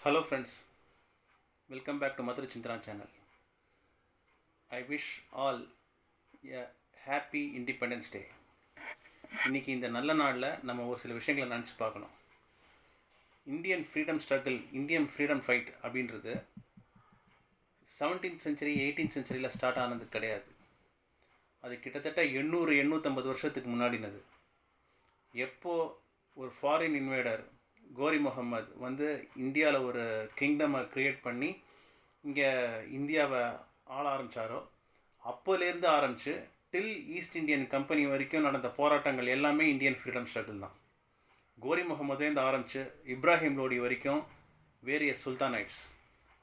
Hello friends, welcome back to Madhur Chintran channel. I wish all a happy Independence Day. இன்றைக்கி இந்த நல்ல நாளில் நம்ம ஒரு சில விஷயங்களை நினச்சி பார்க்கணும். Indian freedom struggle, Indian freedom fight அப்படின்றது 17th century 18th centuryயில் ஸ்டார்ட் ஆனது கிடையாது. அது கிட்டத்தட்ட 800-850 வருஷத்துக்கு முன்னாடினது. எப்போது ஒரு ஃபாரின் இன்வேடர் கோரி முகமது வந்து இந்தியாவில் ஒரு கிங்டமை க்ரியேட் பண்ணி இங்கே இந்தியாவை ஆள ஆரம்பித்தாரோ அப்போலேருந்து ஆரம்பித்து டில் ஈஸ்ட் இந்தியன் கம்பெனி வரைக்கும் நடந்த போராட்டங்கள் எல்லாமே இந்தியன் ஃப்ரீடம் ஸ்ட்ரகிள் தான். கோரி முகமதுலேருந்து ஆரம்பித்து இப்ராஹிம் லோடி வரைக்கும் வேரியஸ் சுல்தானைட்ஸ்,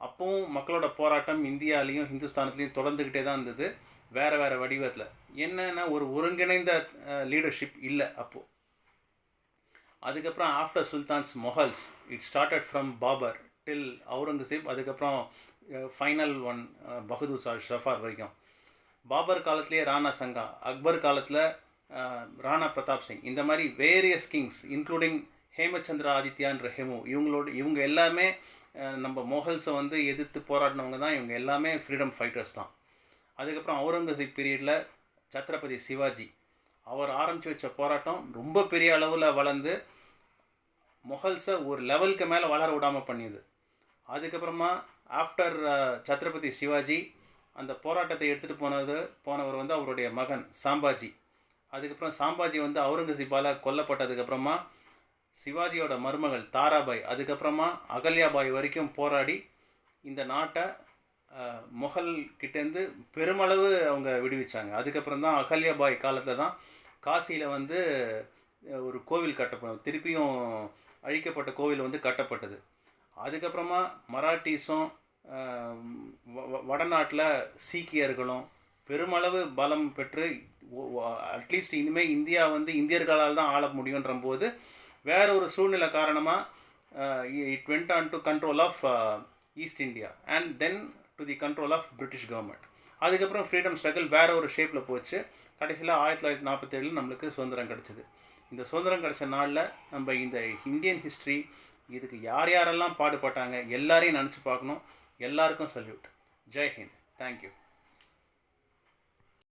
அப்போவும் மக்களோட போராட்டம் இந்தியாவிலையும் ஹிந்துஸ்தானத்துலேயும் தொடர்ந்துக்கிட்டே தான் இருந்தது, வேறு வேறு வடிவத்தில். என்னென்னா ஒரு ஒருங்கிணைந்த லீடர்ஷிப் இல்லை அப்போது. அதுக்கப்புறம் after sultans Mughals, it started from Babur till Aurangzeb, அதுக்கப்புறம் ஃபைனல் ஒன் பகதூர் ஷா ஷஃபார் வரைக்கும். பாபர் காலத்திலே ராணா சங்கா, அக்பர் காலத்தில் ராணா பிரதாப் சிங், இந்த மாதிரி வேரியஸ் கிங்ஸ் இன்க்ளூடிங் ஹேமச்சந்திர ஆதித்யான்ற ஹெமு, இவங்க எல்லாமே நம்ம மொஹல்ஸை வந்து எதிர்த்து போராடினவங்க தான். இவங்க எல்லாமே ஃப்ரீடம் ஃபைட்டர்ஸ் தான். அதுக்கப்புறம் அவுரங்கசீப் பீரியடில் சத்ரபதி சிவாஜி அவர் ஆரம்பித்து வச்ச போராட்டம் ரொம்ப பெரிய அளவில் வளர்ந்து மொஹல்ஸை ஒரு லெவலுக்கு மேலே வளர விடாமல் பண்ணியது. அதுக்கப்புறமா ஆஃப்டர் சத்ரபதி சிவாஜி அந்த போராட்டத்தை எடுத்துகிட்டு போனவர் வந்து அவருடைய மகன் சாம்பாஜி. அதுக்கப்புறம் சாம்பாஜி வந்து அவுரங்கசீப்பால் கொல்லப்பட்டதுக்கப்புறமா சிவாஜியோட மருமகள் தாராபாய், அதுக்கப்புறமா அகல்யாபாய் வரைக்கும் போராடி இந்த நாட்டை மொஹல் கிட்டேருந்து பெருமளவு அவங்க விடுவிச்சாங்க. அதுக்கப்புறம் தான் அகல்யாபாய் காலத்தில் தான் காசியில் வந்து ஒரு கோவில் கட்டப்படும், திருப்பியும் அழிக்கப்பட்ட கோவில் வந்து கட்டப்பட்டது. அதுக்கப்புறமா மராட்டிஸும் வடநாட்டில் சீக்கியர்களும் பெருமளவு பலம் பெற்று அட்லீஸ்ட் இனிமேல் இந்தியா வந்து இந்தியர்களால் தான் ஆள முடியுன்ற போது வேற ஒரு சூழ்நிலை காரணமாக it went on to control of East India and then to the control of British government. அதுக்கப்புறம் ஃப்ரீடம் ஸ்ட்ரகிள் வேறு ஒரு ஷேப்பில் போச்சு. கடைசியில் 1947 நம்மளுக்கு சுதந்திரம் கிடச்சிது. இந்த சுதந்திரம் கிடச்ச நாளில் நம்ம இந்த இந்தியன் ஹிஸ்ட்ரி, இதுக்கு யார் யாரெல்லாம் பாடுபட்டாங்க எல்லாரையும் நினச்சி பார்க்கணும். எல்லாருக்கும் சல்யூட். ஜெய் ஹிந்த். தேங்க்யூ.